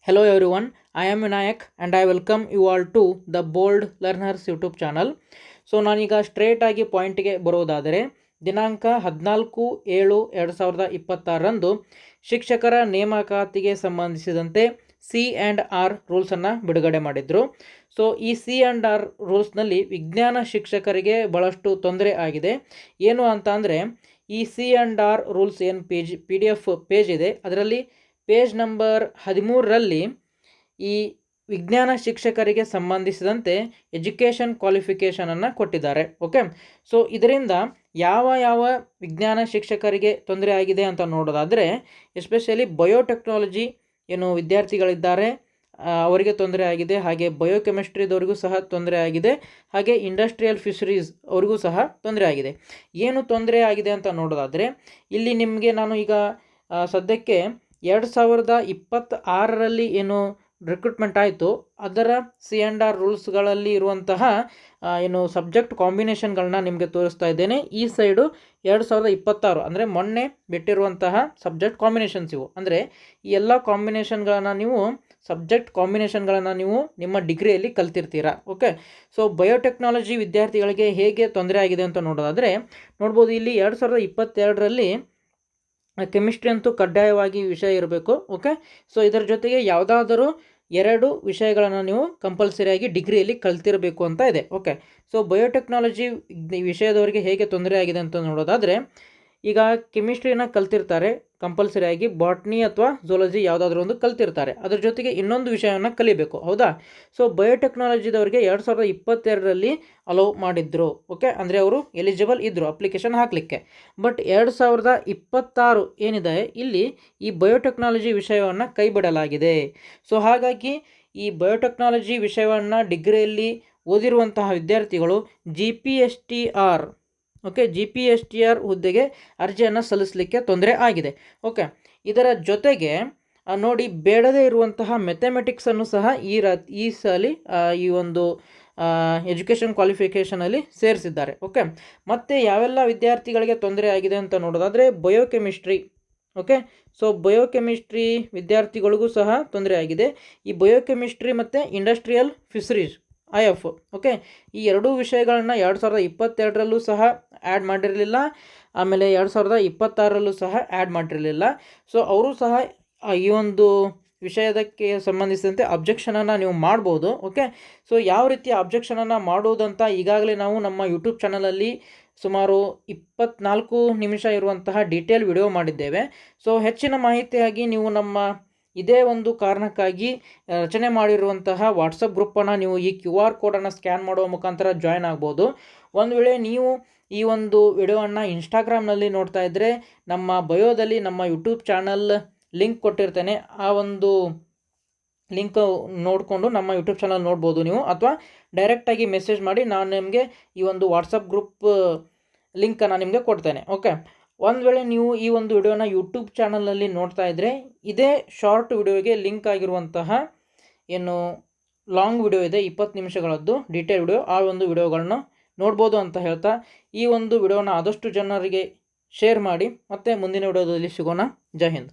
Hello everyone, I am Vinayak and I welcome you all to the Bold Learners YouTube channel. So ನಾನೀಗ straight ಆಗಿ ಪಾಯಿಂಟ್ಗೆ ಬರೋದಾದರೆ ದಿನಾಂಕ 14/7/2026ರಂದು ಶಿಕ್ಷಕರ ನೇಮಕಾತಿಗೆ ಸಂಬಂಧಿಸಿದಂತೆ C&R ರೂಲ್ಸನ್ನು ಬಿಡುಗಡೆ ಮಾಡಿದರು. ಸೊ ಈ C&R ರೂಲ್ಸ್ನಲ್ಲಿ ವಿಜ್ಞಾನ ಶಿಕ್ಷಕರಿಗೆ ಭಾಳಷ್ಟು ತೊಂದರೆ ಆಗಿದೆ. ಏನು ಅಂತ ಅಂದರೆ ಈ C&R ರೂಲ್ಸ್ ಏನು PDF ಪೇಜ್ ಇದೆ, ಅದರಲ್ಲಿ ಪೇಜ್ ನಂಬರ್ 13ರಲ್ಲಿ ಈ ವಿಜ್ಞಾನ ಶಿಕ್ಷಕರಿಗೆ ಸಂಬಂಧಿಸಿದಂತೆ ಎಜುಕೇಷನ್ ಕ್ವಾಲಿಫಿಕೇಷನನ್ನು ಕೊಟ್ಟಿದ್ದಾರೆ. ಓಕೆ, ಸೊ ಇದರಿಂದ ಯಾವ ವಿಜ್ಞಾನ ಶಿಕ್ಷಕರಿಗೆ ತೊಂದರೆ ಆಗಿದೆ ಅಂತ ನೋಡೋದಾದರೆ ಎಸ್ಪೆಷಲಿ ಬಯೋಟೆಕ್ನಾಲಜಿ ಏನು ವಿದ್ಯಾರ್ಥಿಗಳಿದ್ದಾರೆ ಅವರಿಗೆ ತೊಂದರೆ ಆಗಿದೆ, ಹಾಗೆ ಬಯೋಕೆಮಿಸ್ಟ್ರಿದವರಿಗೂ ಸಹ ತೊಂದರೆ ಆಗಿದೆ, ಹಾಗೆ ಇಂಡಸ್ಟ್ರಿಯಲ್ ಫಿಶರೀಸ್ ಅವರಿಗೂ ಸಹ ತೊಂದರೆ ಆಗಿದೆ. ಏನು ತೊಂದರೆ ಆಗಿದೆ ಅಂತ ನೋಡೋದಾದರೆ ಇಲ್ಲಿ ನಿಮಗೆ ನಾನು ಈಗ ಸದ್ಯಕ್ಕೆ 2026ರಲ್ಲಿ ಏನು ರಿಕ್ರೂಟ್ಮೆಂಟ್ ಆಯಿತು ಅದರ C&R ರೂಲ್ಸ್ಗಳಲ್ಲಿ ಇರುವಂತಹ ಏನು ಸಬ್ಜೆಕ್ಟ್ ಕಾಂಬಿನೇಷನ್ಗಳನ್ನ ನಿಮಗೆ ತೋರಿಸ್ತಾ ಇದ್ದೇನೆ. ಈ ಸೈಡು 2026 ಅಂದರೆ ಮೊನ್ನೆ ಬಿಟ್ಟಿರುವಂತಹ ಸಬ್ಜೆಕ್ಟ್ ಕಾಂಬಿನೇಷನ್ಸ್ ಇವು. ಅಂದರೆ ಈ ಎಲ್ಲ ಕಾಂಬಿನೇಷನ್ಗಳನ್ನು ನೀವು ಸಬ್ಜೆಕ್ಟ್ ಕಾಂಬಿನೇಷನ್ಗಳನ್ನು ನೀವು ನಿಮ್ಮ ಡಿಗ್ರಿಯಲ್ಲಿ ಕಲ್ತಿರ್ತೀರಾ. ಓಕೆ, ಸೊ ಬಯೋಟೆಕ್ನಾಲಜಿ ವಿದ್ಯಾರ್ಥಿಗಳಿಗೆ ಹೇಗೆ ತೊಂದರೆ ಆಗಿದೆ ಅಂತ ನೋಡೋದಾದರೆ ನೋಡ್ಬೋದು, ಇಲ್ಲಿ 2022ರಲ್ಲಿ ಕೆಮಿಸ್ಟ್ರಿ ಅಂತೂ ಕಡ್ಡಾಯವಾಗಿ ವಿಷಯ ಇರಬೇಕು. ಓಕೆ, ಸೊ ಇದರ ಜೊತೆಗೆ ಯಾವುದಾದರೂ 2 ವಿಷಯಗಳನ್ನು ನೀವು ಕಂಪಲ್ಸರಿಯಾಗಿ ಡಿಗ್ರಿಯಲ್ಲಿ ಕಲ್ತಿರಬೇಕು ಅಂತ ಇದೆ. ಓಕೆ, ಸೊ ಬಯೋಟೆಕ್ನಾಲಜಿ ವಿಷಯದವರಿಗೆ ಹೇಗೆ ತೊಂದರೆ ಆಗಿದೆ ಅಂತ ನೋಡೋದಾದರೆ ಈಗ ಕೆಮಿಸ್ಟ್ರಿನ ಕಲ್ತಿರ್ತಾರೆ, ಕಂಪಲ್ಸರಿಯಾಗಿ ಬಾಟ್ನಿ ಅಥವಾ ಝೂಲಜಿ ಯಾವುದಾದ್ರೂ ಒಂದು ಕಲ್ತಿರ್ತಾರೆ, ಅದ್ರ ಜೊತೆಗೆ ಇನ್ನೊಂದು ವಿಷಯವನ್ನು ಕಲಿಬೇಕು, ಹೌದಾ? ಸೊ ಬಯೋಟೆಕ್ನಾಲಜಿದವರಿಗೆ 2022ರಲ್ಲಿ ಅಲೋ ಮಾಡಿದ್ರು. ಓಕೆ, ಅಂದರೆ ಅವರು ಎಲಿಜಿಬಲ್ ಇದ್ದರು ಅಪ್ಲಿಕೇಶನ್ ಹಾಕಲಿಕ್ಕೆ. ಬಟ್ 2026 ಏನಿದೆ ಇಲ್ಲಿ ಈ ಬಯೋಟೆಕ್ನಾಲಜಿ ವಿಷಯವನ್ನು ಕೈ ಬಿಡಲಾಗಿದೆ. ಸೊ ಹಾಗಾಗಿ ಈ ಬಯೋಟೆಕ್ನಾಲಜಿ ವಿಷಯವನ್ನು ಡಿಗ್ರಿಯಲ್ಲಿ ಓದಿರುವಂತಹ ವಿದ್ಯಾರ್ಥಿಗಳು GPSTR ಹುದ್ದೆಗೆ ಅರ್ಜಿಯನ್ನು ಸಲ್ಲಿಸಲಿಕ್ಕೆ ತೊಂದರೆ ಆಗಿದೆ. ಓಕೆ, ಇದರ ಜೊತೆಗೆ ನೋಡಿ ಬೇಡದೇ ಇರುವಂತಹ ಮ್ಯಾಥಮೆಟಿಕ್ಸನ್ನು ಸಹ ಈ ಸಲ ಈ ಒಂದು ಎಜುಕೇಷನ್ ಕ್ವಾಲಿಫಿಕೇಷನಲ್ಲಿ ಸೇರಿಸಿದ್ದಾರೆ. ಓಕೆ, ಮತ್ತು ಯಾವೆಲ್ಲ ವಿದ್ಯಾರ್ಥಿಗಳಿಗೆ ತೊಂದರೆ ಆಗಿದೆ ಅಂತ ನೋಡೋದಾದರೆ ಬಯೋಕೆಮಿಸ್ಟ್ರಿ. ಓಕೆ, ಸೊ ಬಯೋಕೆಮಿಸ್ಟ್ರಿ ವಿದ್ಯಾರ್ಥಿಗಳಿಗೂ ಸಹ ತೊಂದರೆ ಆಗಿದೆ. ಈ ಬಯೋಕೆಮಿಸ್ಟ್ರಿ ಮತ್ತು ಇಂಡಸ್ಟ್ರಿಯಲ್ ಫಿಶರೀಸ್ IF. ಓಕೆ, ಈ 2 ವಿಷಯಗಳನ್ನ 2022ರಲ್ಲೂ ಸಹ ಆ್ಯಡ್ ಮಾಡಿರಲಿಲ್ಲ, ಆಮೇಲೆ 2026ರಲ್ಲೂ ಸಹ ಆ್ಯಡ್ ಮಾಡಿರಲಿಲ್ಲ. ಸೊ ಅವರು ಸಹ ಈ ಒಂದು ವಿಷಯದಕ್ಕೆ ಸಂಬಂಧಿಸಿದಂತೆ ಅಬ್ಜೆಕ್ಷನನ್ನು ನೀವು ಮಾಡ್ಬೋದು. ಓಕೆ, ಸೊ ಯಾವ ರೀತಿ ಅಬ್ಜೆಕ್ಷನನ್ನು ಮಾಡೋದಂತ ಈಗಾಗಲೇ ನಾವು ನಮ್ಮ ಯೂಟ್ಯೂಬ್ ಚಾನಲಲ್ಲಿ ಸುಮಾರು 24 ನಿಮಿಷ ಇರುವಂತಹ ಡೀಟೇಲ್ ವಿಡಿಯೋ ಮಾಡಿದ್ದೇವೆ. ಸೊ ಹೆಚ್ಚಿನ ಮಾಹಿತಿಯಾಗಿ ನೀವು ನಮ್ಮ ಇದೇ ಒಂದು ಕಾರಣಕ್ಕಾಗಿ ರಚನೆ ಮಾಡಿರುವಂತಹ ವಾಟ್ಸಪ್ ಗ್ರೂಪನ್ನು ನೀವು ಈ QR ಕೋಡನ್ನು ಸ್ಕ್ಯಾನ್ ಮಾಡುವ ಮುಖಾಂತರ ಜಾಯ್ನ್ ಆಗ್ಬೋದು. ಒಂದು ವೇಳೆ ನೀವು ಈ ಒಂದು ವಿಡಿಯೋವನ್ನು ಇನ್ಸ್ಟಾಗ್ರಾಮ್ನಲ್ಲಿ ನೋಡ್ತಾ ಇದ್ದರೆ ನಮ್ಮ ಬಯೋದಲ್ಲಿ ನಮ್ಮ ಯೂಟ್ಯೂಬ್ ಚಾನಲ್ ಲಿಂಕ್ ಕೊಟ್ಟಿರ್ತೇನೆ, ಆ ಒಂದು ಲಿಂಕ್ ನೋಡಿಕೊಂಡು ನಮ್ಮ ಯೂಟ್ಯೂಬ್ ಚಾನಲ್ ನೋಡ್ಬೋದು ನೀವು, ಅಥವಾ ಡೈರೆಕ್ಟಾಗಿ ಮೆಸೇಜ್ ಮಾಡಿ ನಾನು ನಿಮಗೆ ಈ ಒಂದು ವಾಟ್ಸಪ್ ಗ್ರೂಪ್ ಲಿಂಕನ್ನು ನಿಮಗೆ ಕೊಡ್ತೇನೆ. ಓಕೆ, ಒಂದು ವೇಳೆ ನೀವು ಈ ಒಂದು ವಿಡಿಯೋನ ಯೂಟ್ಯೂಬ್ ಚಾನಲಲ್ಲಿ ನೋಡ್ತಾ ಇದ್ದರೆ ಇದೇ ಶಾರ್ಟ್ ವಿಡಿಯೋಗೆ ಲಿಂಕ್ ಆಗಿರುವಂತಹ ಏನು ಲಾಂಗ್ ವಿಡಿಯೋ ಇದೆ 20 ನಿಮಿಷಗಳದ್ದು ಡೀಟೇಲ್ ವಿಡಿಯೋ, ಆ ಒಂದು ವಿಡಿಯೋಗಳನ್ನ ನೋಡ್ಬೋದು ಅಂತ ಹೇಳ್ತಾ ಈ ಒಂದು ವಿಡಿಯೋನ ಆದಷ್ಟು ಜನರಿಗೆ ಶೇರ್ ಮಾಡಿ. ಮತ್ತೆ ಮುಂದಿನ ವಿಡಿಯೋದಲ್ಲಿ ಸಿಗೋಣ. ಜೈ ಹಿಂದ್.